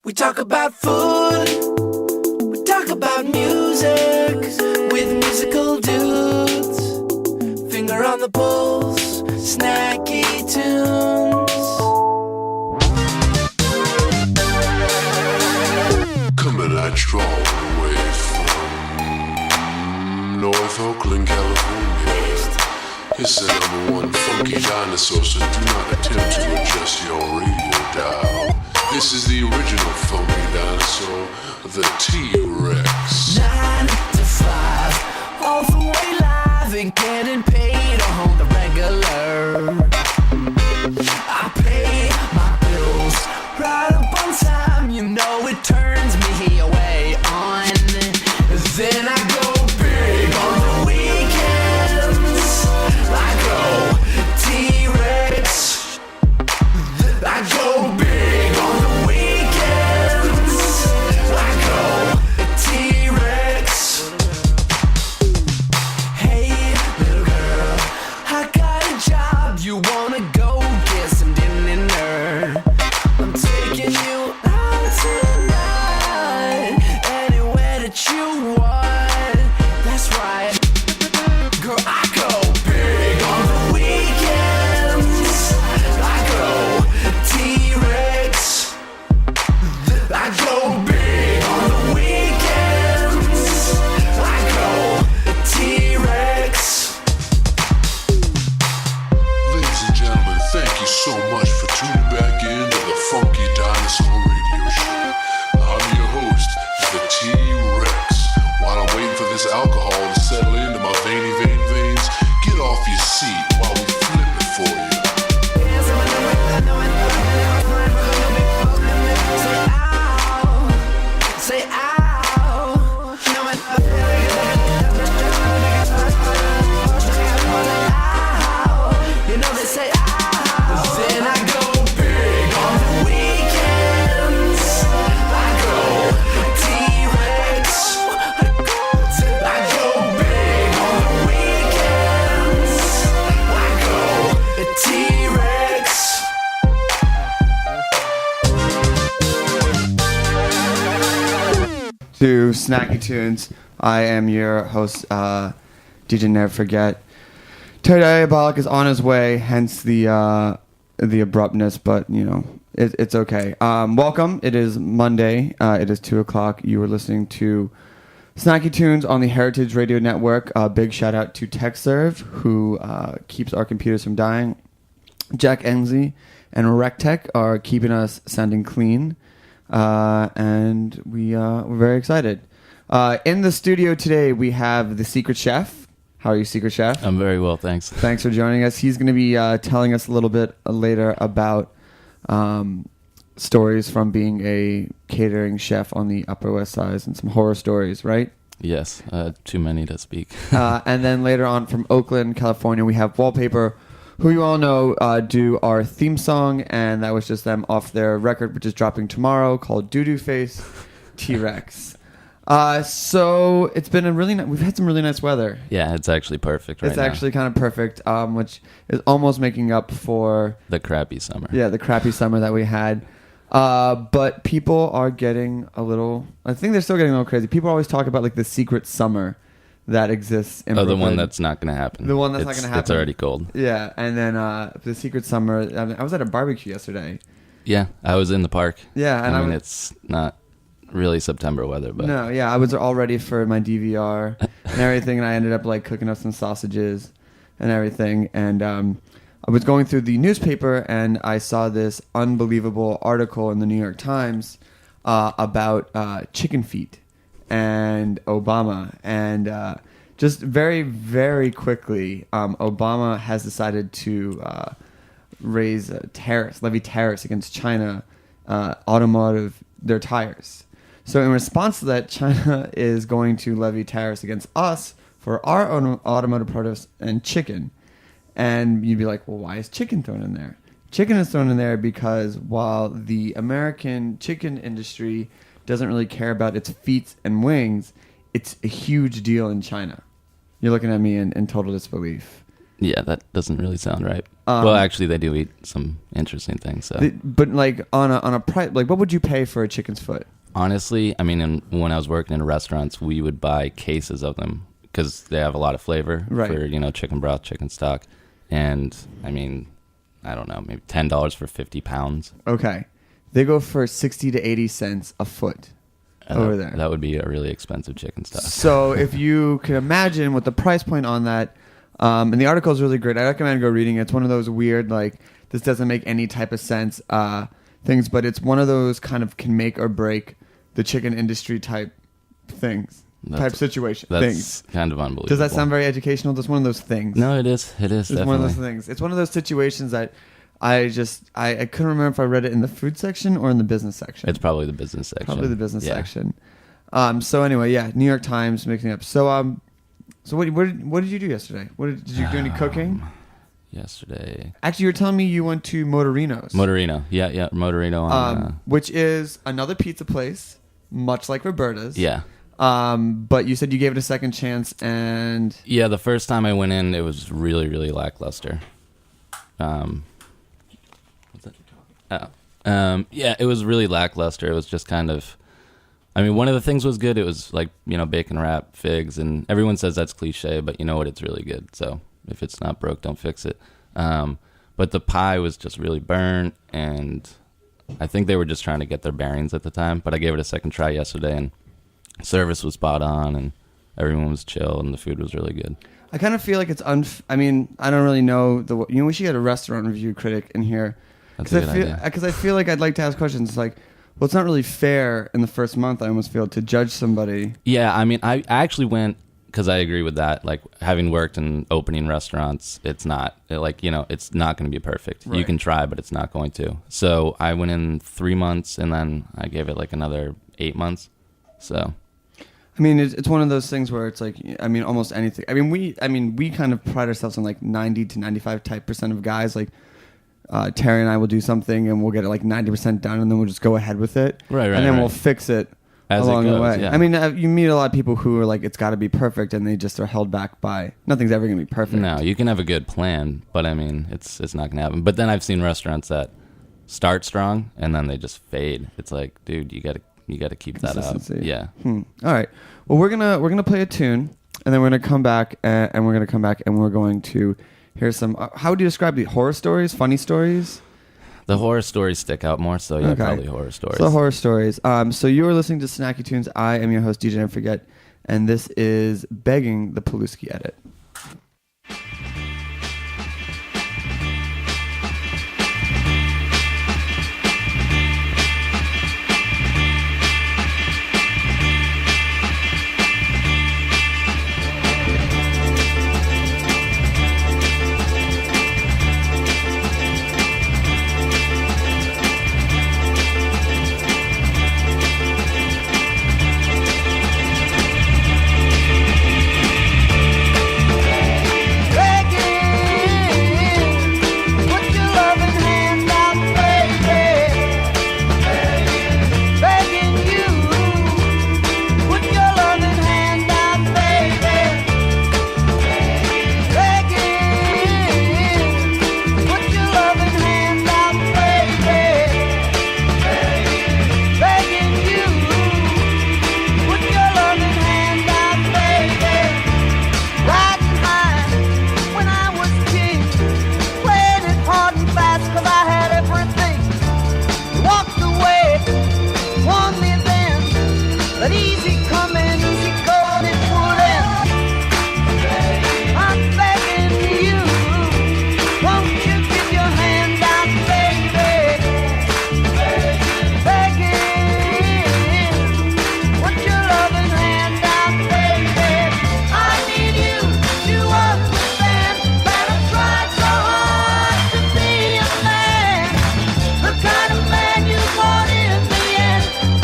We talk about food, we talk about music, with musical dudes. Finger on the pulse, Snacky Tunes. Coming at you all the way from North Oakland, California. It's the #1 funky dinosaur, so do not attempt to adjust your radio dial. This is the original funky dinosaur, the T-Rex. 9 to 5, all the way live and getting paid on the regular. I pay my bills right up on time, you know it turns me away on. Then I go big on the weekends. I go T-Rex. I go big on the weekends. I go T-Rex. Hey, little girl, I got a job. You wanna go get some dinner? I'm taking you out tonight, anywhere that you want. That's right, girl. I go big on the weekends. I go T-Rex. I go big on the weekends. I go T-Rex. Ladies and gentlemen, thank you so much for tuning back into the Funky Dinosaur Radio Show. I'm your host, the T-Rex. While I'm waiting for this alcohol to settle into my veiny veins, get off your seat while we flip it for you. Say ow. You know they say ow. Then I go big on the weekends. I go T-Rex. I go big on the weekends. I go T-Rex. To Snacky Tunes. I am your host, DJ Never Forget. Terry Diabolic is on his way, hence the abruptness, but you know it's okay. Welcome. It is Monday. It is 2:00. You are listening to Snacky Tunes on the Heritage Radio Network. Big shout out to TechServe, who keeps our computers from dying. Jack Ensley and RecTech are keeping us sounding clean. And we're very excited. In the studio today, we have the Secret Chef. How are you, Secret Chef? I'm very well, thanks. Thanks for joining us. He's going to be telling us a little bit later about stories from being a catering chef on the Upper West Side and some horror stories, right? Yes, too many to speak. And then later on from Oakland, California, we have Wallpaper, who you all know do our theme song, and that was just them off their record, which is dropping tomorrow, called Doo-Doo Face T-Rex. So it's been we've had some really nice weather. Yeah, it's actually perfect right It's now. actually kind of perfect, which is almost making up for The crappy summer. the crappy summer that we had. But people are getting I think they're still getting a little crazy. People always talk about like the secret summer that exists in Brooklyn. the one that's not going to happen. The one that's not going to happen. It's already cold. Yeah, and then the secret summer. I was at a barbecue yesterday. Yeah, I was in the park. Yeah, and I mean, it's not really September weather, but no, yeah, I was all ready for my DVR and everything, and I ended up like cooking up some sausages and everything, and I was going through the newspaper and I saw this unbelievable article in the New York Times about chicken feet and Obama, and just very, very quickly, Obama has decided to levy tariffs against China, their tires. So in response to that, China is going to levy tariffs against us for our own automotive products and chicken. And you'd be like, well, why is chicken thrown in there? Chicken is thrown in there because while the American chicken industry doesn't really care about its feet and wings, it's a huge deal in China. You're looking at me in total disbelief. Yeah, that doesn't really sound right. Well, actually, they do eat some interesting things. So. But like on a price, like what would you pay for a chicken's foot? Honestly, I mean, when I was working in restaurants, we would buy cases of them because they have a lot of flavor for, chicken broth, chicken stock. And I mean, I don't know, maybe $10 for 50 pounds. Okay. They go for 60 to 80 cents a foot over there. That would be a really expensive chicken stock. So if you can imagine what the price point on that, and the article is really great. I recommend go reading it. It's one of those weird, like, this doesn't make any type of sense things, but it's one of those kind of can make or break the chicken industry type things. Type situation. That's kind of unbelievable. Does that sound very educational? That's one of those things. No, it is. It is. It's one of those things. It's one of those situations that I couldn't remember if I read it in the food section or in the business section. It's probably the business section. Probably the business section. So anyway, yeah, New York Times mixing up. So what did you do yesterday? Did you do any cooking? Yesterday. Actually, you were telling me you went to Motorino's. Motorino. Yeah, Motorino. Which is another pizza place, much like Roberta's. Yeah. But you said you gave it a second chance, and yeah, the first time I went in, it was really, really lackluster. What's that? Yeah, it was really lackluster. It was just kind of, I mean, one of the things was good. It was like, bacon wrap, figs, and everyone says that's cliche, but you know what? It's really good. So if it's not broke, don't fix it. But the pie was just really burnt, and I think they were just trying to get their bearings at the time. But I gave it a second try yesterday, and service was spot on, and everyone was chill, and the food was really good. I kind of feel like it's I mean, I don't really know we should get a restaurant review critic in here. That's a good idea. Because I feel like I'd like to ask questions. It's like, well, it's not really fair in the first month, I almost feel, to judge somebody. Yeah, I mean, I actually went, because I agree with that. Like, having worked in opening restaurants, it's not, it's not going to be perfect. Right. You can try, but it's not going to. So I went in 3 months, and then I gave it like another 8 months. So... I mean, it's one of those things where it's like, I mean, almost anything. I mean, we kind of pride ourselves on like 90 to 95% of guys. Like, Terry and I will do something and we'll get it like 90% done, and then we'll just go ahead with it. Right. And then we'll fix it as along it goes, the way. Yeah. I mean, you meet a lot of people who are like, it's got to be perfect, and they just are held back by nothing's ever going to be perfect. No, you can have a good plan, but I mean, it's not going to happen. But then I've seen restaurants that start strong and then they just fade. It's like, dude, you got to keep that up. Yeah. All right. Well, we're gonna play a tune, and then we're gonna come back, and we're going to hear some. How would you describe the horror stories? Funny stories? The horror stories stick out more, so yeah, probably horror stories. So horror stories. So you are listening to Snacky Tunes. I am your host, DJ Don't Forget, and this is Begging the Paluski Edit.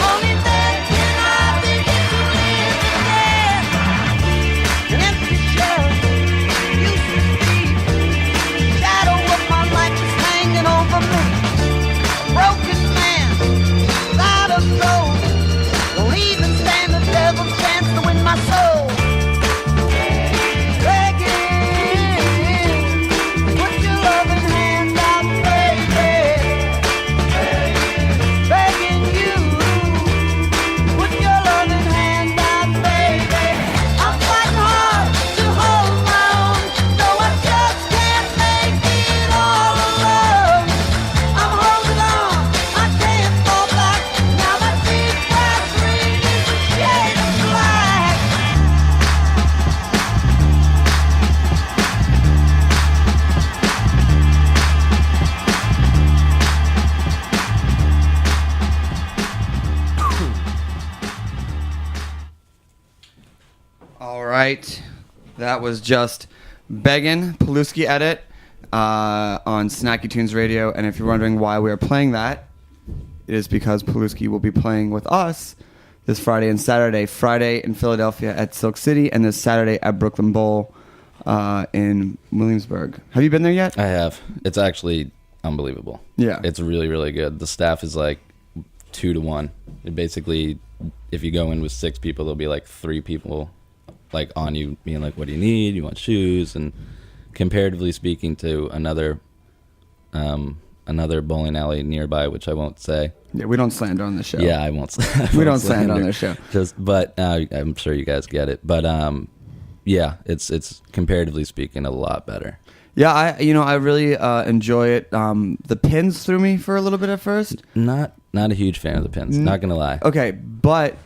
Only then can I begin to right. That was just Beggin' Paluski Edit on Snacky Tunes Radio. And if you're wondering why we are playing that, it is because Paluski will be playing with us this Friday and Saturday. Friday in Philadelphia at Silk City, and this Saturday at Brooklyn Bowl in Williamsburg. Have you been there yet? I have. It's actually unbelievable. Yeah. It's really, really good. The staff is like 2 to 1. It basically, if you go in with 6 people, there'll be like 3 people like on you being like, what do you need? You want shoes? And comparatively speaking to another bowling alley nearby, which I won't say. Yeah, we don't slander on the show. Yeah, I won't. We don't slander on the show. But I'm sure you guys get it. But yeah, it's comparatively speaking a lot better. Yeah, I really enjoy it. The pins threw me for a little bit at first. Not a huge fan of the pins. Not gonna lie. Okay, but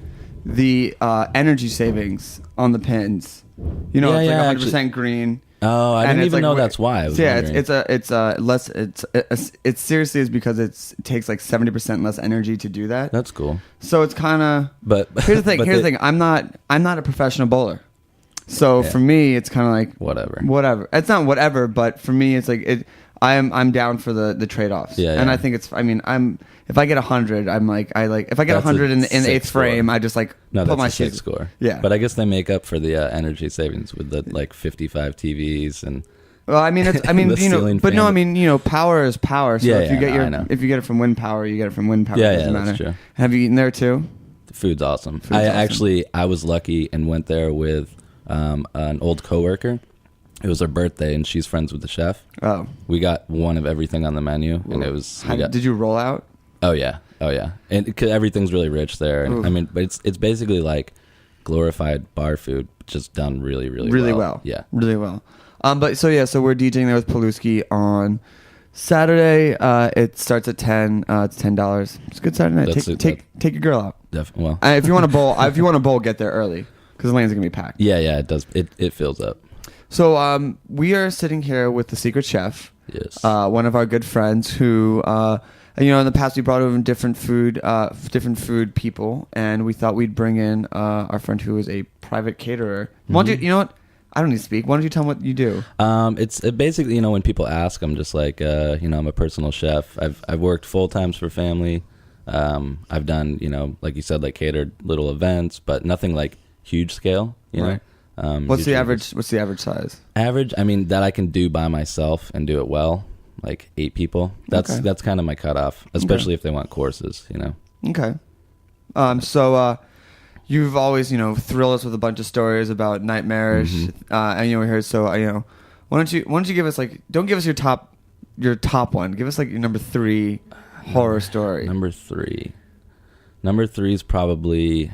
the energy savings on the pins, it's like 100% green. Oh, I didn't even know that's why. I was wondering. It seriously is because it takes like 70% less energy to do that. That's cool. So it's kind of. But here's the thing. I'm not a professional bowler. So for me, it's kind of like whatever. It's not whatever, but for me, it's like I'm down for the trade offs. Yeah, and I think it's. I mean, if I get 100, if I get 100 in the 8th frame, I just put my 6 score. Yeah, but I guess they make up for the energy savings with the like 55 TVs and. Well, I mean, power is power. So if you get it from wind power, you get it from wind power. It doesn't matter. That's true. Have you eaten there too? The food's awesome. I was lucky and went there with an old coworker. It was her birthday, and she's friends with the chef. Oh, we got one of everything on the menu, and it was. Did you roll out? Oh yeah, and everything's really rich there. And, I mean, but it's basically like glorified bar food, just done really, really well. Yeah, really well. So we're DJing there with Paluski on Saturday. It starts at 10. It's $10. It's a good Saturday night. Take your girl out. Definitely. Well, if you want to bowl, get there early because the lane's gonna be packed. Yeah, it does. It fills up. So we are sitting here with the secret chef. Yes. One of our good friends who, in the past we brought over different food people, and we thought we'd bring in our friend who is a private caterer. Why don't you know what? I don't need to speak. Why don't you tell them what you do? It's basically, when people ask, I'm just like, I'm a personal chef. I've worked full times for family. I've done, like you said, like catered little events, but nothing like huge scale, you know? What's the average size? Average, I mean, that I can do by myself and do it well, like 8 people. That's kind of my cutoff, especially if they want courses, Okay. So you've always, thrilled us with a bunch of stories about nightmarish, and we're here. So why don't you give us don't give us your top one. Give us your number 3 horror story. Number 3 is probably.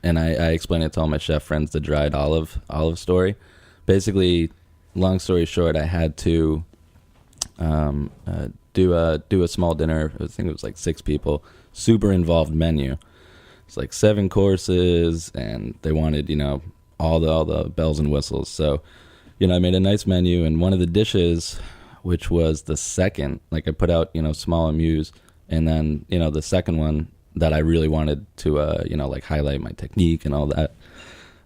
And I explain it to all my chef friends, the dried olive story. Basically, long story short, I had to do a small dinner. I think it was like 6 people. Super involved menu. It's like 7 courses, and they wanted all the bells and whistles. So I made a nice menu, and one of the dishes, which was the second, I put out small amuse, and then the second one that I really wanted to, highlight my technique and all that,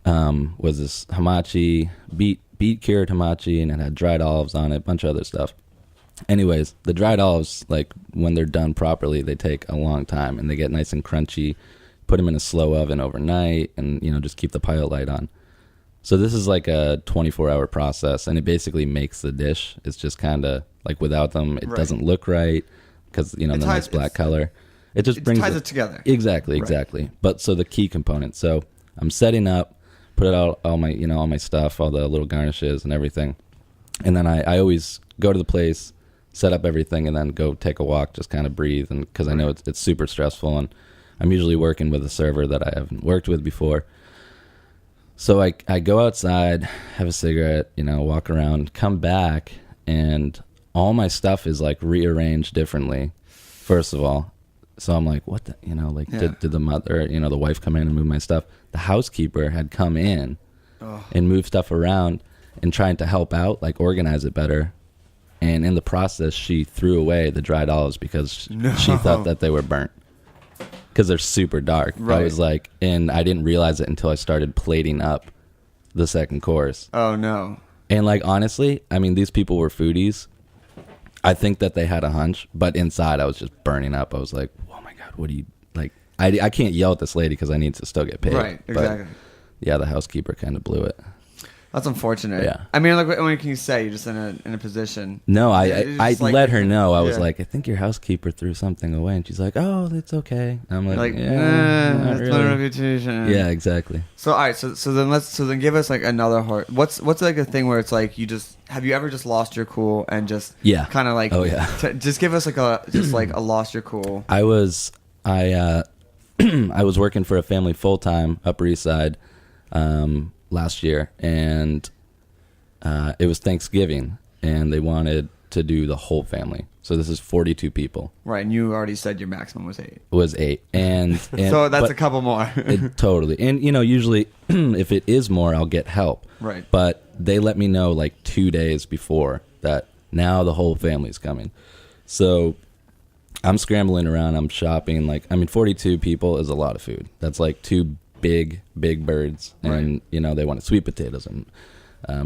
was this hamachi, beet cured hamachi, and it had dried olives on it, a bunch of other stuff. Anyways, the dried olives, when they're done properly, they take a long time, and they get nice and crunchy. Put them in a slow oven overnight, and, just keep the pilot light on. So this is like a 24-hour process, and it basically makes the dish. It's just kind of, without them, it doesn't look right, because, the nice black color. It just ties it together. Exactly. But so the key component. So I'm setting up, put out all my stuff, all the little garnishes and everything, and then I always go to the place, set up everything, and then go take a walk, just kind of breathe, and because I know it's super stressful, and I'm usually working with a server that I haven't worked with before. So I go outside, have a cigarette, walk around, come back, and all my stuff is rearranged differently. First of all. So I'm like, what the, did the mother, the wife come in and move my stuff? The housekeeper had come in and moved stuff around and trying to help out, organize it better. And in the process, she threw away the dried olives because she thought that they were burnt. Because they're super dark. Right. I was and I didn't realize it until I started plating up the second course. Oh no. And like honestly, I mean, these people were foodies. I think that they had a hunch, but inside I was just burning up. I was like, oh my god, what do you like? I can't yell at this lady because I need to still get paid. Right, exactly. But, yeah, the housekeeper kind of blew it. That's unfortunate. Yeah. I mean, like, what can you say? You're just in a position. No, I just like- let her know. I was Yeah. like, I think your housekeeper threw something away, and she's like, oh, it's okay. And I'm like, yeah, not that's really. my reputation. Yeah, exactly. So all right, so then give us like another hard. What's like a thing where it's like have you ever just lost your cool and just Yeah. kind of like just give us like a lost your cool. I was working for a family full time Upper East Side last year, and it was Thanksgiving, and they wanted to do the whole family. So this is 42 people. Right, and you already said your maximum was 8. It was 8, and so that's a couple more. Totally. And usually if it is more, I'll get help. Right. But they let me know like 2 days before that now the whole family's coming. So I'm scrambling around. I'm shopping. 42 people is a lot of food. That's like 2 big birds. And, Right. They wanted sweet potatoes and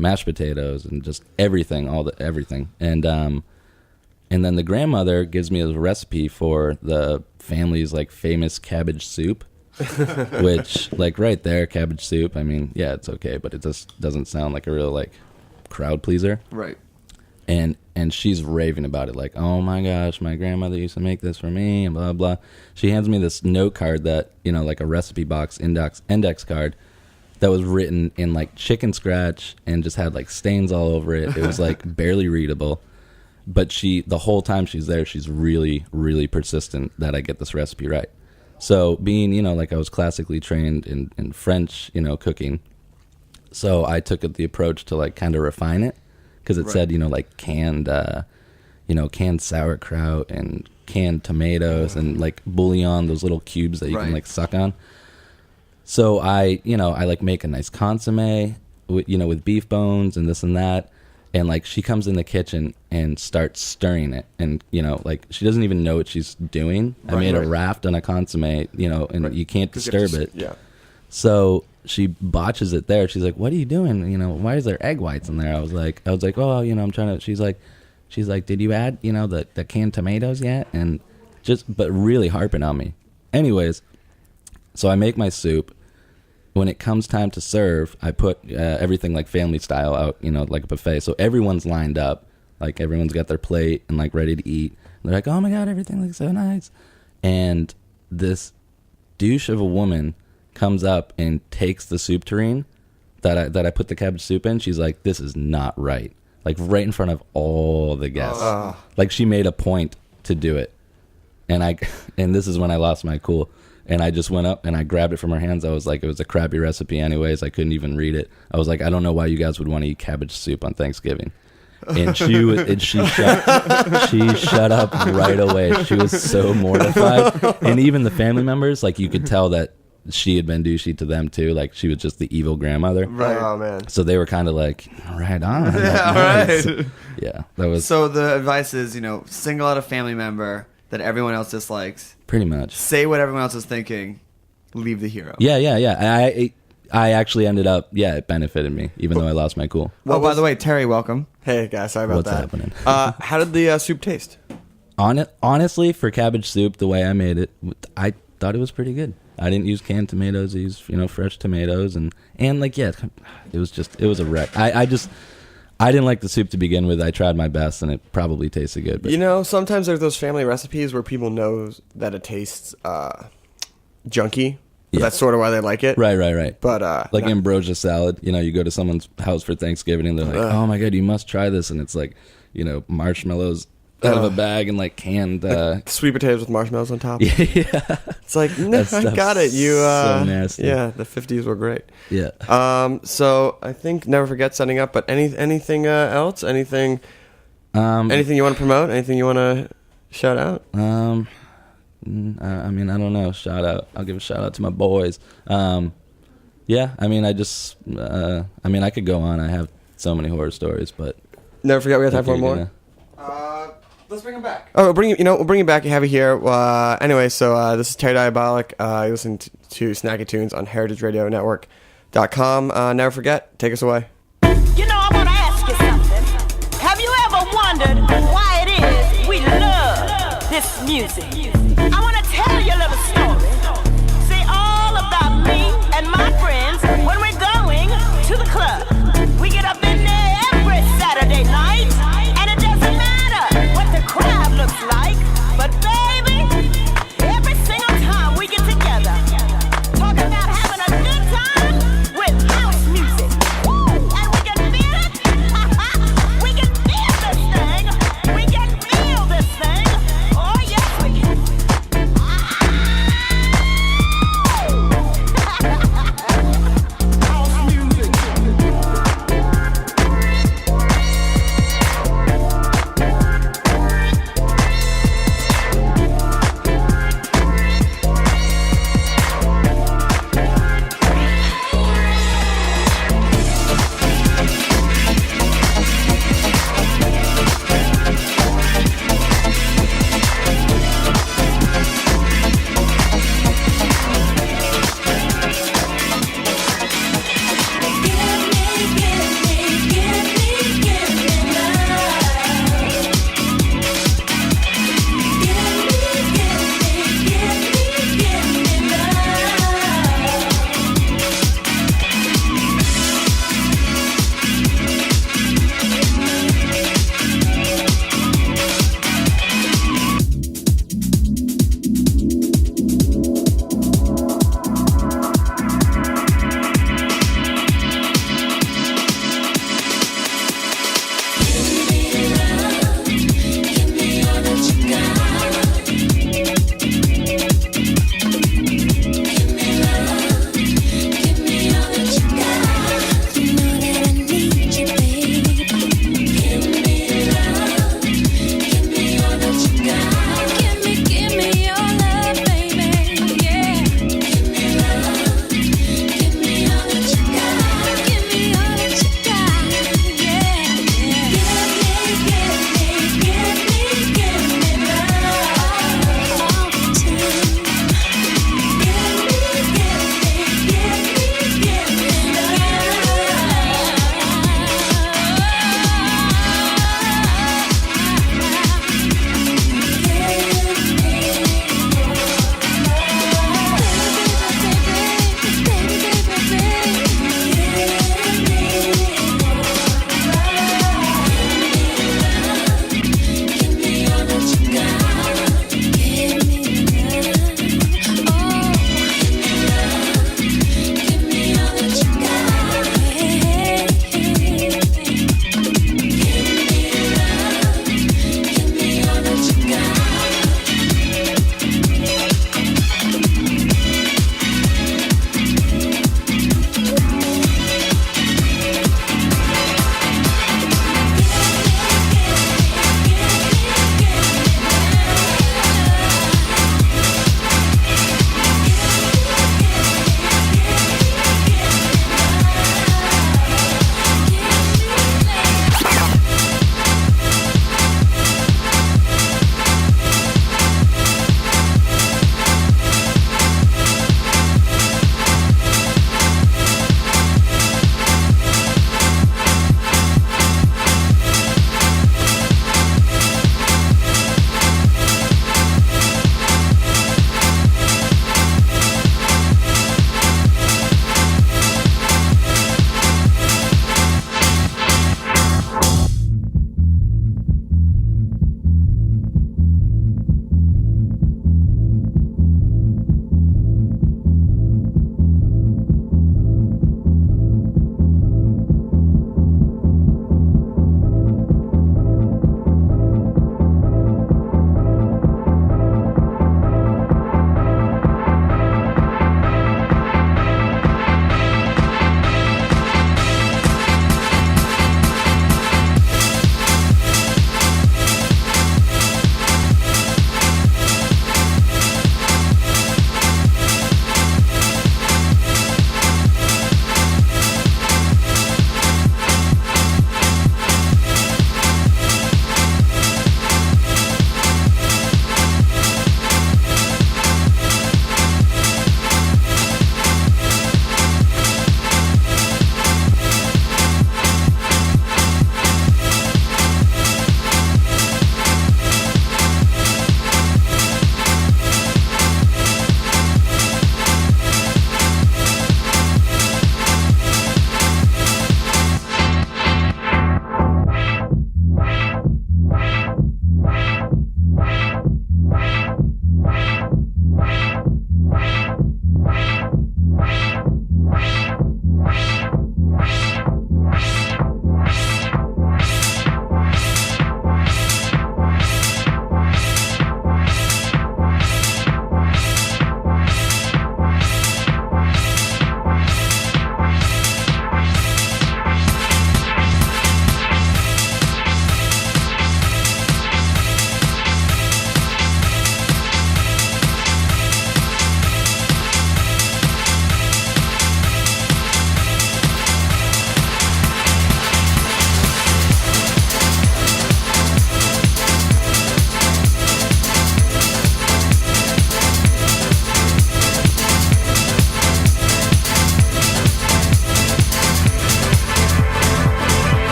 mashed potatoes and just everything, everything. And then the grandmother gives me a recipe for the family's like famous cabbage soup, which like right there, cabbage soup. I mean, yeah, it's okay, but it just doesn't sound like a real like crowd pleaser. Right. And she's raving about it, like, oh my gosh, my grandmother used to make this for me, and blah blah. She hands me this note card that like a recipe box index card that was written in like chicken scratch and just had like stains all over it. It was like barely readable. But the whole time she's there, she's really, really persistent that I get this recipe right. So being, like I was classically trained in French, cooking. So I took the approach to like kind of refine it, because it said, like canned sauerkraut and canned tomatoes and like bouillon, those little cubes that you can like suck on. So I like make a nice consomme with beef bones and this and that. And like she comes in the kitchen and starts stirring it, and like she doesn't even know what she's doing. I made a raft on a consomme, and you can't disturb it. Yeah. So she botches it there. She's like, "What are you doing? Why is there egg whites in there?" I was like, "Oh, I'm trying to." She's like, "Did you add the canned tomatoes yet?" And but really harping on me. Anyways, so I make my soup. When it comes time to serve, I put everything like family style out, like a buffet. So everyone's lined up, like everyone's got their plate and like ready to eat. And they're like, "Oh my god, everything looks so nice." And this douche of a woman comes up and takes the soup tureen that I put the cabbage soup in. She's like, "This is not right." Like right in front of all the guests. Like she made a point to do it. And this is when I lost my cool. And I just went up and I grabbed it from her hands. I was like, it was a crappy recipe anyways. I couldn't even read it. I was like, I don't know why you guys would want to eat cabbage soup on Thanksgiving. And she shut up right away. She was so mortified. And even the family members, like you could tell that she had been douchey to them too. Like she was just the evil grandmother. Right. Oh man. So they were kind of like, right on. Yeah, Nice. right. Yeah, that was So the advice is, single out a family member that everyone else dislikes. pretty much. Say what everyone else is thinking. Leave the hero. Yeah. I actually ended up, it benefited me, even though I lost my cool. Well, by the way, Terry, welcome. Hey guys, sorry about What's that. happening? How did the soup taste? Honestly, for cabbage soup, the way I made it, I thought it was pretty good. I didn't use canned tomatoes. I used, fresh tomatoes. And it was a wreck. I didn't like the soup to begin with. I tried my best, and it probably tasted good. But Sometimes there's those family recipes where people know that it tastes junky. Yeah. That's sort of why they like it. Right. But like ambrosia salad, you go to someone's house for Thanksgiving, and they're like, "Oh my god, you must try this!" And it's like, marshmallows out of a bag and like canned sweet potatoes with marshmallows on top. Yeah. It's like, no, That I stuff's got it. You so nasty. Yeah, the 50s were great. Yeah. So I think never forget setting up. But anything else? Anything you want to promote? Anything you want to shout out? I don't know. Shout out. I'll give a shout out to my boys. I could go on. I have so many horror stories, but Never forget we have time for one more. Let's bring him back. Oh, we'll bring you back. You have it here. Anyway, so this is Terry Diabolic. You listen to Snacky Tunes on Heritage Radio Network. Never forget, take us away. You know, I want to ask you something. Have you ever wondered why it is we love this music? I want to tell you a little story. See, all about me and my friends when we're going to the club. We get up in there every Saturday night, and it doesn't matter what the crowd looks like, but baby, every single time we get together, talking about having a good time with house music. Woo! And we can feel it. We can feel this thing. We can feel this thing. Oh yes, we can.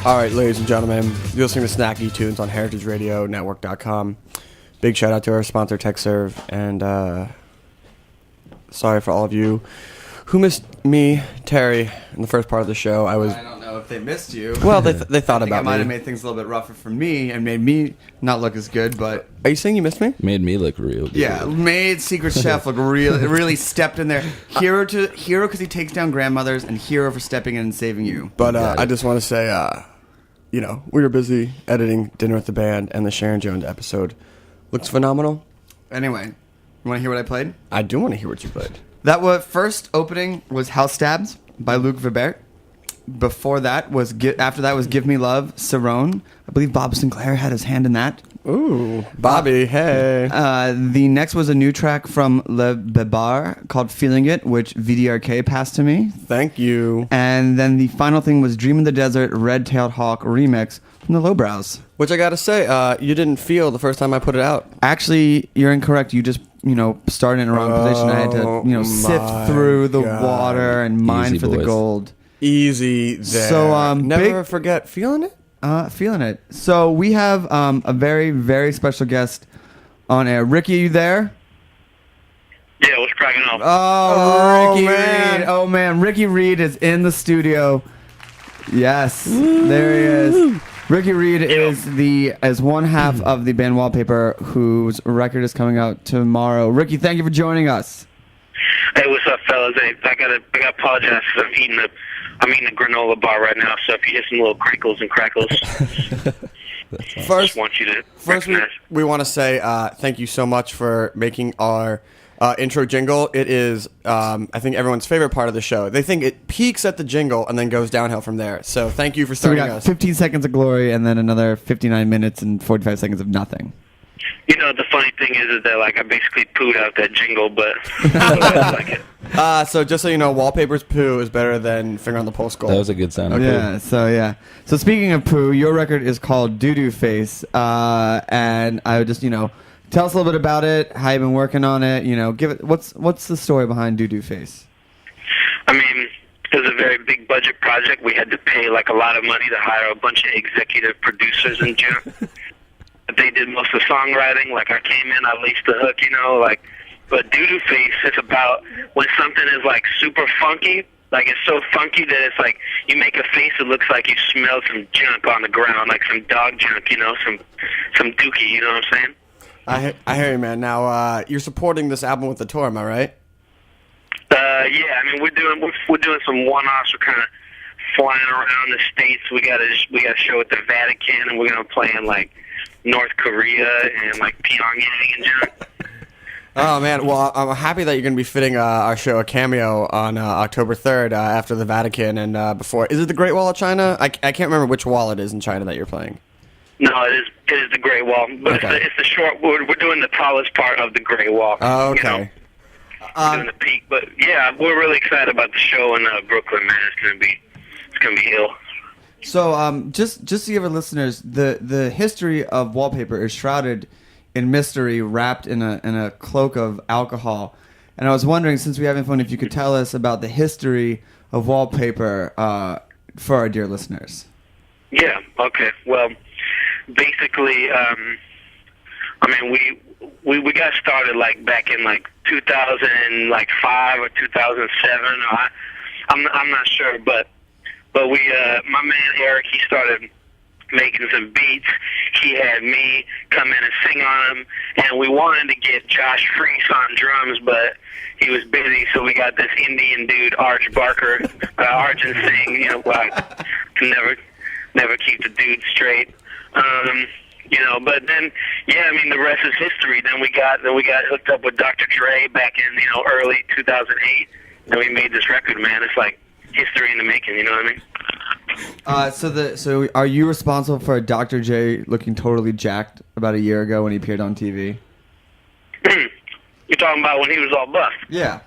All right, ladies and gentlemen, you're listening to Snacky Tunes on heritageradionetwork.com. Big shout out to our sponsor, TechServe, and sorry for all of you who missed me, Terry, in the first part of the show. I don't know if they missed you. Well, they thought I think about it might me. have made things a little bit rougher for me and made me not look as good, but Are you saying you missed me? Made me look real good. yeah, made Secret Chef look really stepped in there. Hero because he takes down grandmothers, and hero for stepping in and saving you. But I just want to say, we were busy editing Dinner with the Band, and the Sharon Jones episode looks phenomenal. Anyway, you want to hear what I played? I do want to hear what you played. That was first opening was House Stabs by Luc Vibert. Before that was after that was Give Me Love, Cerrone. I believe Bob Sinclair had his hand in that. Ooh, Bobby, hey. The next was a new track from Le Bebar called Feeling It, which VDRK passed to me. Thank you. And then the final thing was Dream in the Desert, Red-Tailed Hawk remix from the Lowbrows. Which I gotta say, you didn't feel the first time I put it out. Actually, you're incorrect. You just, started in the wrong position. I had to, sift through the water and mine Easy, for the boys. gold. Easy there. So, never forget feeling it. Feeling it. So we have a very, very special guest on air. Ricky, you there? Yeah, what's cracking up? Oh, Ricky man. Reed. Oh, man. Ricky Reed is in the studio. Yes. There he is. Ricky Reed is one half of the band Wallpaper, whose record is coming out tomorrow. Ricky, thank you for joining us. Hey, what's up, fellas? Hey, I gotta apologize because I'm eating a granola bar right now. So if you hear some little crinkles and crackles, I just want you to recognize. we want to say thank you so much for making our intro jingle. It is, I think, everyone's favorite part of the show. They think it peaks at the jingle and then goes downhill from there. So thank you for So we starting got us. 15 seconds of glory and then another 59 minutes and 45 seconds of nothing. The funny thing is that I basically pooed out that jingle, but I like it. So just so you know, Wallpaper's poo is better than Finger on the Pulse Gold. That was a good sound. Yeah, So speaking of poo, your record is called Doo Doo Face. And I would just, tell us a little bit about it, how you've been working on it, give it what's the story behind Doo Doo Face? I mean, it was a very big budget project. We had to pay a lot of money to hire a bunch of executive producers and junk. They did most of the songwriting. I came in, I laced the hook, But Doo Doo Face is about when something is super funky. It's so funky that it's you make a face that looks like you smell some junk on the ground, some dog junk, some dookie. You know what I'm saying? I hear you, man. Now you're supporting this album with the tour, am I right? Yeah. I mean, we're doing some one-offs. We're kind of flying around the states. We got a show at the Vatican, and we're gonna play in North Korea and Pyongyang and junk. Oh man, well I'm happy that you're going to be fitting our show a cameo on October 3rd after the Vatican and before. Is it the Great Wall of China? I can't remember which wall it is in China that you're playing. No, it is the Great Wall, but Okay. it's the short. We're doing the tallest part of the Great Wall. Oh, okay. We're doing the peak, but yeah, we're really excited about the show in Brooklyn, man. It's gonna be ill. So, just to give our listeners, the history of Wallpaper is shrouded in mystery, wrapped in a cloak of alcohol. And I was wondering, since we're having fun, if you could tell us about the history of Wallpaper for our dear listeners. Yeah. Okay. Well, basically, we got started back in 2005 or 2007. I'm not sure, but we my man Eric, he started making some beats. He had me come in and sing on them, and we wanted to get Josh Freese on drums, but he was busy, so we got this Indian dude, Arch Barker, Arch and sing, to never keep the dude straight. But then, the rest is history. Then we got hooked up with Dr. Dre back in, early 2008, and we made this record, man. It's history in the making, you know what I mean? So are you responsible for Dr. J looking totally jacked about a year ago when he appeared on TV? You're talking about when he was all buff? Yeah.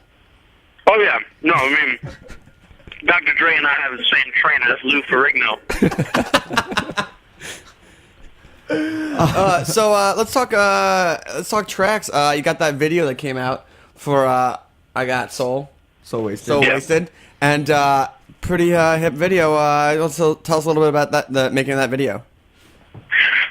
Oh, yeah. No, Dr. Dre and I have the same trainer. That's Lou Ferrigno. So let's talk tracks. You got that video that came out for I Got Soul So wasted. So Yeah. Wasted, and pretty hip video. Also, tell us a little bit about that, the making of that video.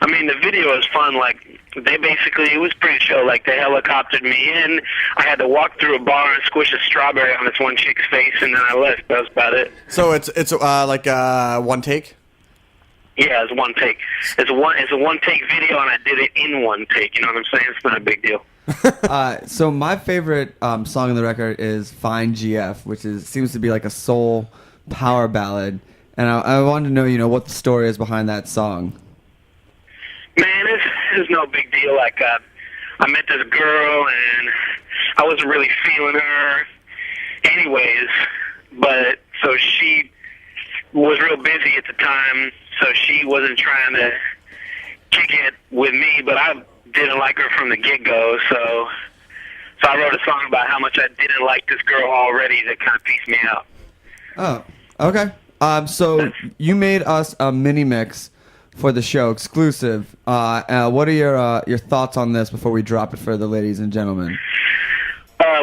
I mean, the video was fun. Like, it was pretty chill. Like, they helicoptered me in. I had to walk through a bar and squish a strawberry on this one chick's face, and then I left. That was about it. So it's like one take? Yeah, it's one take. It's a one take video, and I did it in one take. You know what I'm saying? It's not a big deal. So my favorite song on the record is "Fine GF," which seems to be like a soul power ballad, and I wanted to know, what the story is behind that song. Man, it's no big deal. Like, I met this girl, and I wasn't really feeling her anyways, but so she was real busy at the time, so she wasn't trying to kick it with me, but I didn't like her from the get-go, so I wrote a song about how much I didn't like this girl already that kind of pieced me out. Oh, okay. So you made us a mini mix for the show, exclusive. What are your thoughts on this before we drop it for the ladies and gentlemen?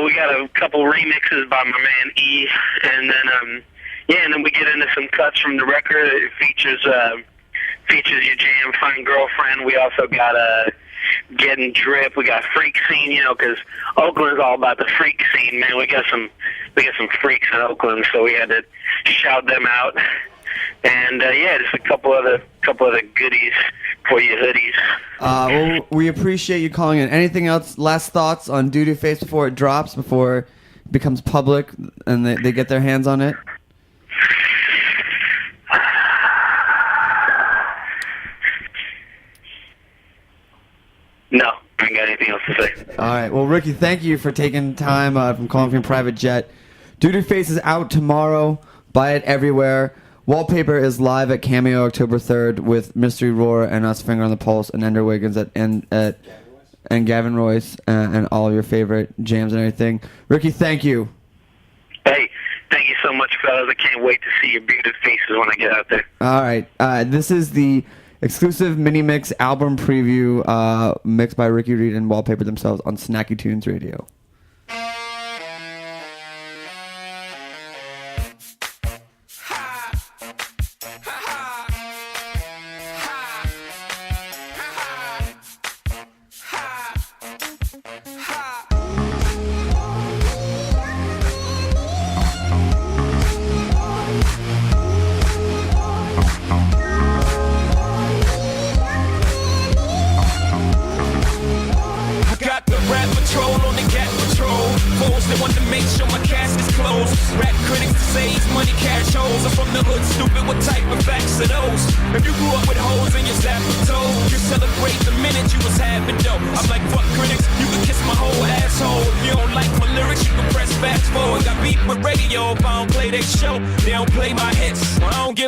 We got a couple remixes by my man E, and then and then we get into some cuts from the record. It features your jam, Fine Girlfriend. We also got Getting Drip. We got Freak Scene, because Oakland's all about the freak scene, man. We got some freaks in Oakland, so we had to shout them out. And just a couple other goodies for your hoodies. Well, we appreciate you calling in. Anything else? Last thoughts on Duty Face before it drops, before it becomes public, and they get their hands on it? No, I ain't got anything else to say. All right. Well, Ricky, thank you for taking time from calling from your private jet. Duty Face is out tomorrow. Buy it everywhere. Wallpaper is live at Cameo October 3rd with Mystery Roar and us, Finger on the Pulse, and Ender Wiggins and Gavin Royce and all of your favorite jams and everything. Ricky, thank you. Hey, thank you so much, fellas. I can't wait to see your beautiful faces when I get out there. All right. This is the exclusive mini mix album preview mixed by Ricky Reed and Wallpaper themselves on Snacky Tunes Radio.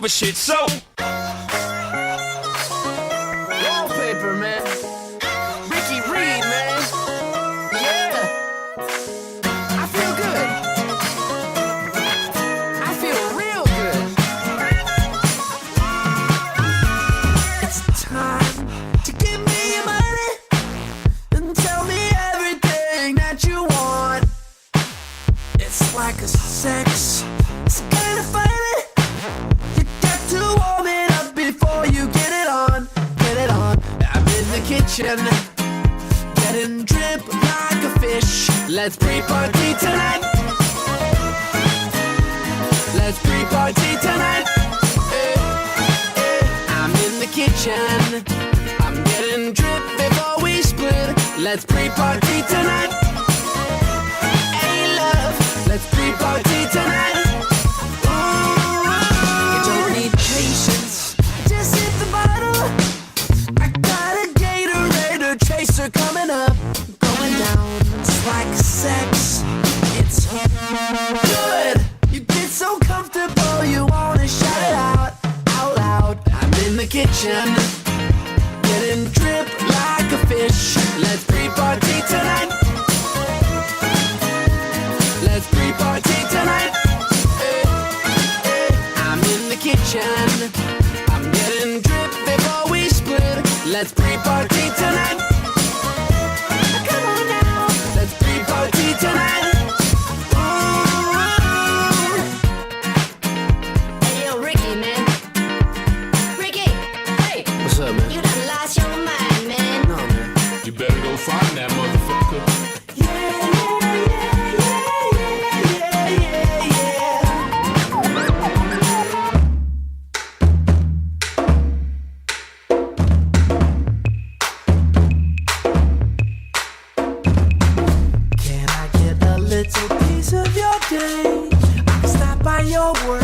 Shit, so Wallpaper, man. Ricky Reed, man. Yeah. I feel good. I feel real good. It's time to give me your money and tell me everything that you want. It's like a sex. It's kind of funny. Kitchen, getting drip like a fish. Let's pre-party tonight. Let's pre-party tonight. I'm in the kitchen. I'm getting drip before we split. Let's pre-party tonight. Hey love, let's pre-party tonight. Ooh, you don't need patience. Just hit the bottle. Chaser coming up, going down. It's like sex. It's good. You get so comfortable, you wanna shout it out loud. I'm in the kitchen, getting drip like a fish. Let's pre-party tonight. Let's pre-party tonight. I'm in the kitchen. I'm getting drip before we split. Let's pre-party tonight. Come on now. Let's pre-party tonight. Ooh. You done lost your mind, man. No, man. You better go find that motherfucker. Can I get a little piece of your day? I can stop by your work.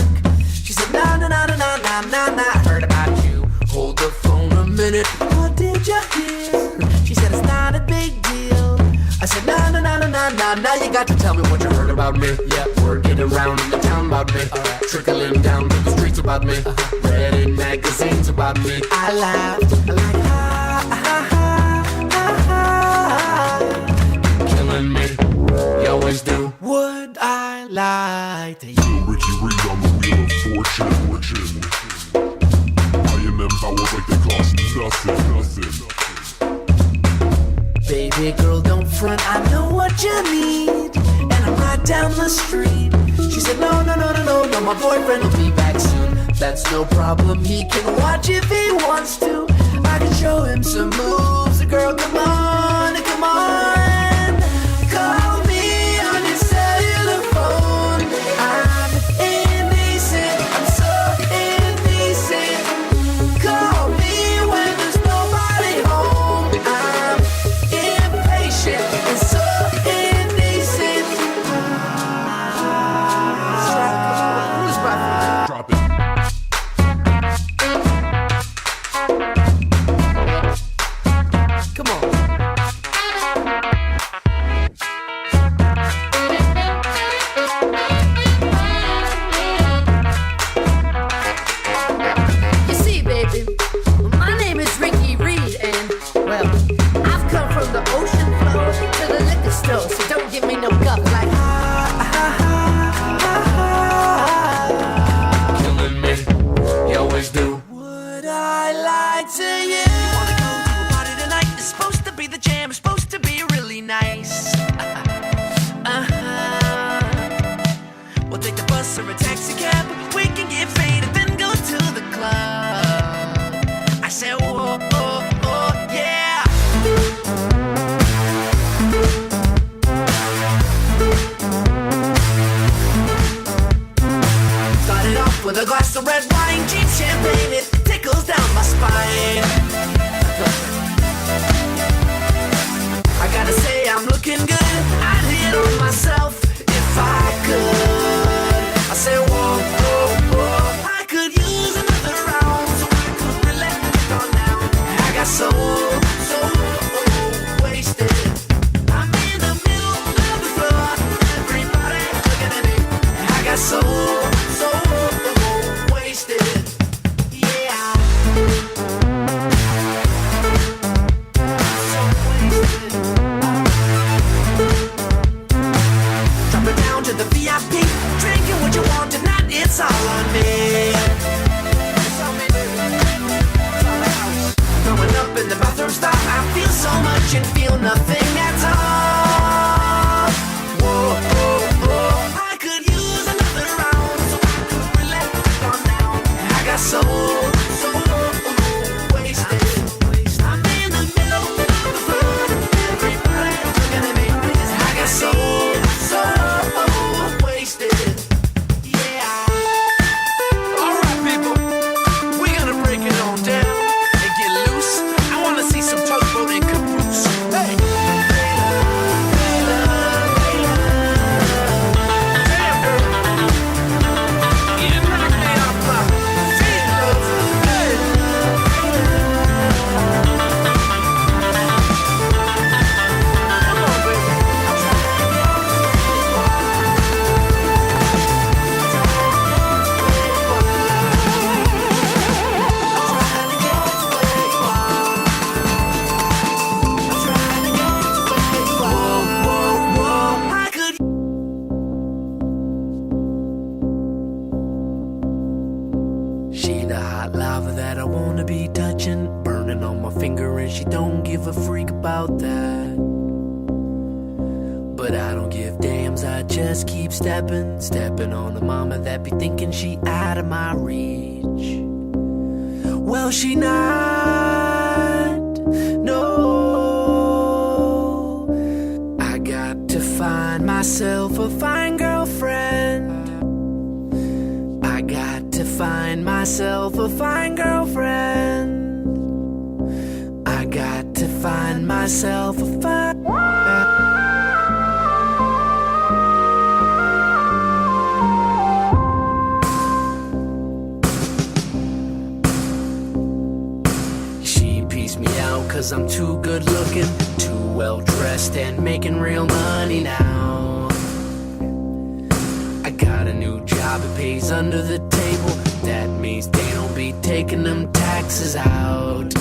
She said, nah, nah, nah, nah, nah, nah, nah, nah. Heard about you. Hold the phone a minute. What did you hear? She said, it's not a big deal. I said, nah, nah, nah, nah, nah, nah. Now you got to tell me what you heard about me. Yeah, word getting around in the town about me. Trickling down to the streets about me. Read in magazines about me. I laughed. I like, ha, ha, ha, ha, ha. Killing me. You always do. Would I lie to you? Ricky Reed on the wheel of fortune. IMM powers like they cost nothing. Baby girl, don't front, I know what you need. And I'm right down the street. She said, no, no, no, no, no, no, my boyfriend will be back soon. That's no problem, he can watch if he wants to. I can show him some moves. Girl, come on, come on. Call me on your cellular phone. I'm indecent, I'm so indecent. Call me when there's nobody home. I'm impatient and so indecent. Who's my Drop it. Come on. You see, baby, my name is Ricky Reed, and, well, I've come from the ocean floor to the liquor store, so don't give me no guff like, ha, ha, ha, ha, ha. Killing me, you always do. Would I lie to you? You wanna go to a party tonight? It's supposed to be the jam, it's supposed to be really nice. We'll take the bus or a taxi cab. We can get faded, then go to the club. I said, whoa, oh, oh, yeah. Started off with a glass of red wine, cheap champagne. It tickles down my spine. I gotta say I'm looking good. I'd hit on myself if I could. I say, whoa, whoa, whoa. I could use another round so I could relax on down. I got so wasted. I'm in the middle of the floor. Everybody looking at me. I got so wasted. Yeah. So wasted. Drop it down to the VIP. Drinking what you want tonight, it's all on me. It's on me, baby. It's on the house. Throwing up in the bathroom stall. I feel so much and feel nothing at all. Whoa, whoa, whoa. I could use another round so I could relax on down. I got so wasted. I'm in the middle of the floor. Everybody looking at me. I got so wasted. Yeah. All right, people. We're gonna break it on down and get loose. I wanna see some tugboat and caboose. Hey. Damn, girl. You knocked me off my feet, love. Hey. Come on, baby. I could. She the hot lava that I wanna be touching, burning on my finger, and she don't give a freak about that. But I don't give damns, I just keep stepping on the mama that be thinking she out of my reach. Well, she not. find myself a fire. She pieced me out 'cause I'm too good looking, too well dressed and making real money now. I got a new job, it pays under the table. That means they don't be taking them taxes out.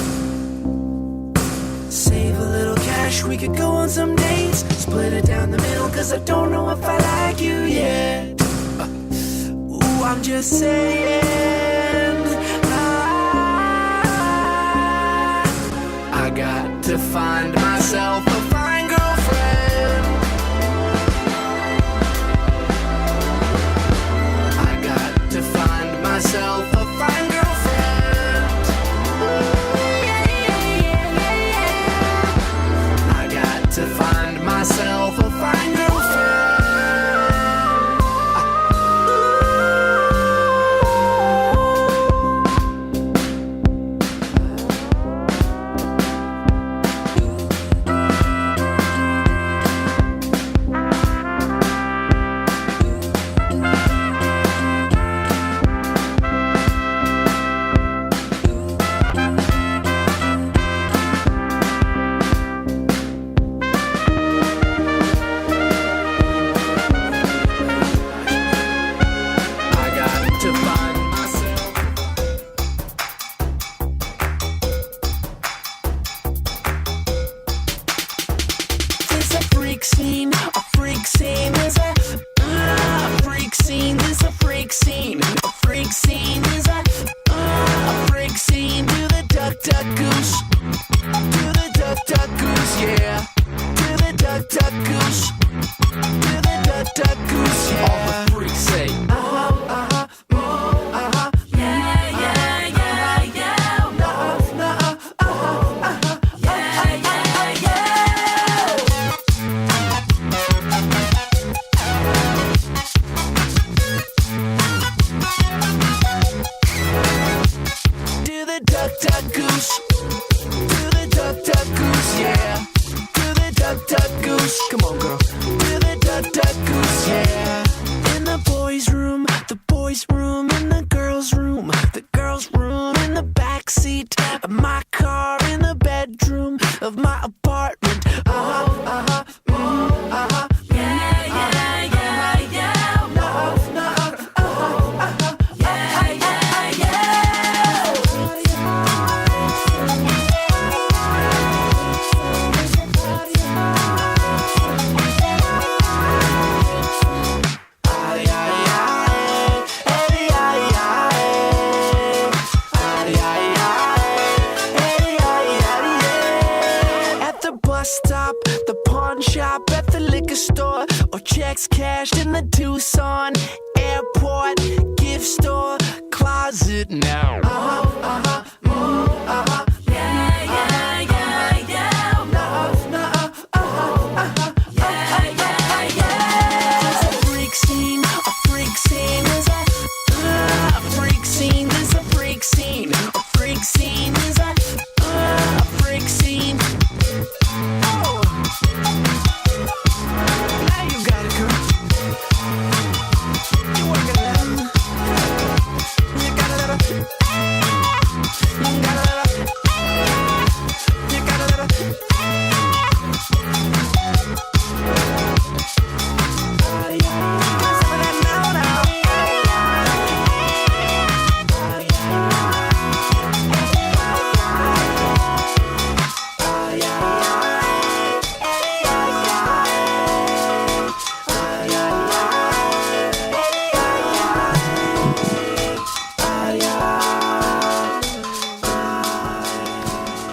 Save a little cash, we could go on some dates. Split it down the middle, 'cause I don't know if I like you yet. Ooh, I'm just saying. I got to find myself a fine girlfriend. I got to find myself a fine girlfriend. I got to find myself a fine girlfriend.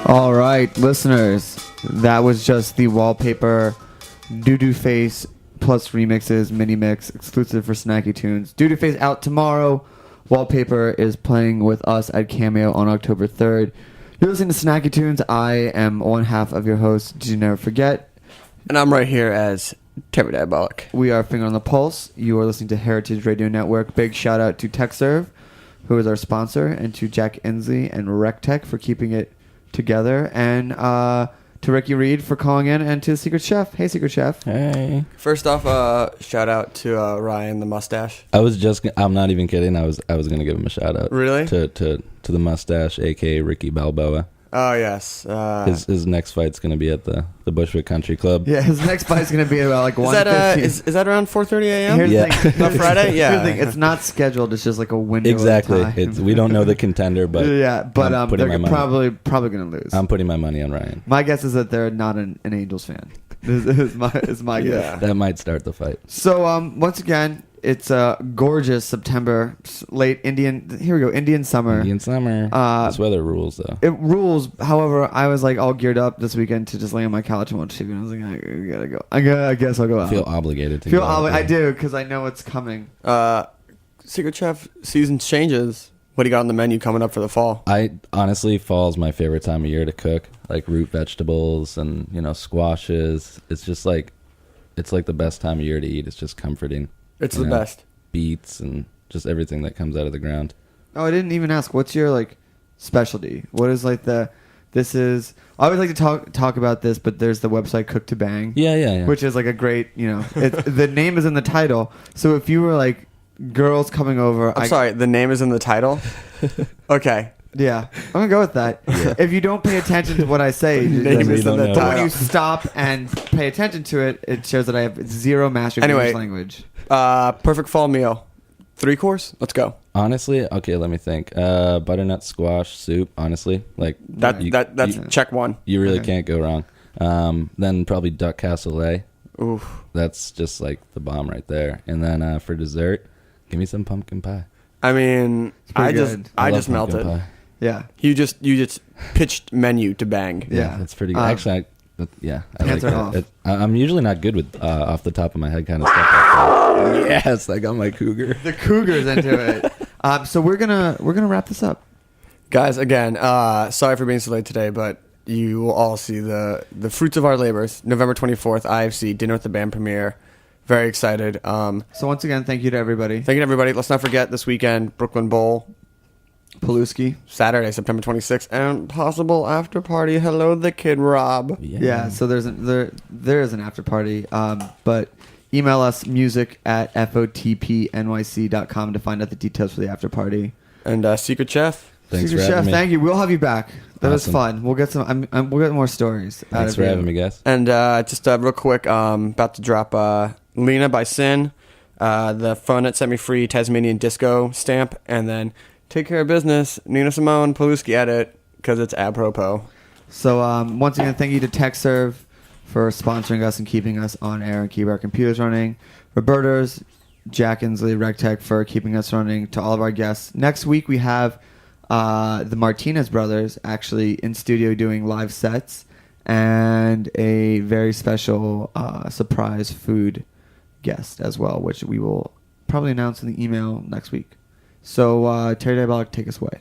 All right, listeners, that was just the Wallpaper Doo-Doo Face plus remixes mini mix exclusive for Snacky Tunes. Doo-Doo Face out tomorrow. Wallpaper is playing with us at Cameo on October 3rd. You're listening to Snacky Tunes. I am one half of your host, Did You Never Forget? And I'm right here as Terry Diabolic. We are Finger on the Pulse. You are listening to Heritage Radio Network. Big shout out to TechServe, who is our sponsor, and to Jack Inslee and RecTech for keeping it together. And to Ricky Reed for calling in, and to the Secret Chef. Hey, Secret Chef. Hey. First off, shout out to Ryan the mustache. I'm not even kidding. I was gonna give him a shout out. Really? To the mustache, aka Ricky Balboa. Oh yes. His next fight's gonna be at the Bushwick Country Club. Yeah, his next fight's going to be about like 1:15. Is that around 4:30 a.m.? Here's Yeah. the thing. On Friday? Yeah. Here's the thing. It's not scheduled. It's just like a window. Exactly. Of time. We don't know the contender, but yeah, but I'm putting they're my money. probably going to lose. I'm putting my money on Ryan. My guess is that they're not an Angels fan. This is my guess. Yeah. That might start the fight. So once again, it's a gorgeous September, late Indian. Here we go, Indian summer. Indian summer. This weather rules, though. It rules. However, I was like all geared up this weekend to just lay on my couch and watch TV. And I was like, I gotta go. I guess I'll go out. Feel obligated to. Feel go out I there. do because I know it's coming. Secret Chef season changes. What do you got on the menu coming up for the fall? I honestly, fall's my favorite time of year to cook. Like root vegetables and squashes. It's just like, it's like the best time of year to eat. It's just comforting. It's You the know, best. Beets and just everything that comes out of the ground. Oh, I didn't even ask. What's your like specialty? What is like this is. I always like to talk about this, but there's the website Cook to Bang. Yeah. Which is like a great, the name is in the title. So if you were like girls coming over, I'm sorry, the name is in the title? Okay. Yeah, I'm gonna go with that. If you don't pay attention to what I say, Name is in the when title. you stop and pay attention to it, it shows that I have zero mastery of Anyway. English language. Perfect fall meal. 3-course? Let's go. Honestly, okay, let me think. Butternut squash soup. Honestly, like That's check one. you really Okay. can't go wrong. Then probably duck cassoulet. Oof. That's just like the bomb right there. And then for dessert, give me some pumpkin pie. I mean, pretty I good. I love just pumpkin melted. pie. Yeah, You just pitched menu to Bang. Yeah. That's pretty good. Um, Actually, I hands like are that. off. I'm usually not good with off the top of my head kind of stuff. Like that. Yes, like I'm my cougar. the Cougars into it. So we're gonna wrap this up. Guys, again, sorry for being so late today, but you will all see the fruits of our labors. November 24th, IFC, Dinner with the Band premiere. Very excited. So once again, thank you to everybody. Thank you, everybody. Let's not forget this weekend, Brooklyn Bowl, Paluski. Saturday, September 26th, and possible after party. Hello, the Kid Rob. Yeah. So there is an after party. But email us music@fotpnyc.com to find out the details for the after party. And Secret Chef. Thanks Secret for Chef, having me. thank you. We'll have you back. That was Awesome. fun. We'll get some. We'll get more stories. out Thanks of for you. having me, guys. And just real quick, about to drop Lena by Sin, the Phone That Set Me Free Tasmanian Disco stamp, and then Take Care of Business, Nina Simone, Paluski edit, because it's apropos. So once again, thank you to TechServe for sponsoring us and keeping us on air and keep our computers running. Roberta's, Jack Inslee, RegTech for keeping us running. To all of our guests. Next week we have the Martinez brothers actually in studio doing live sets and a very special surprise food guest as well, which we will probably announce in the email next week. So Terry Diabolic, take us away.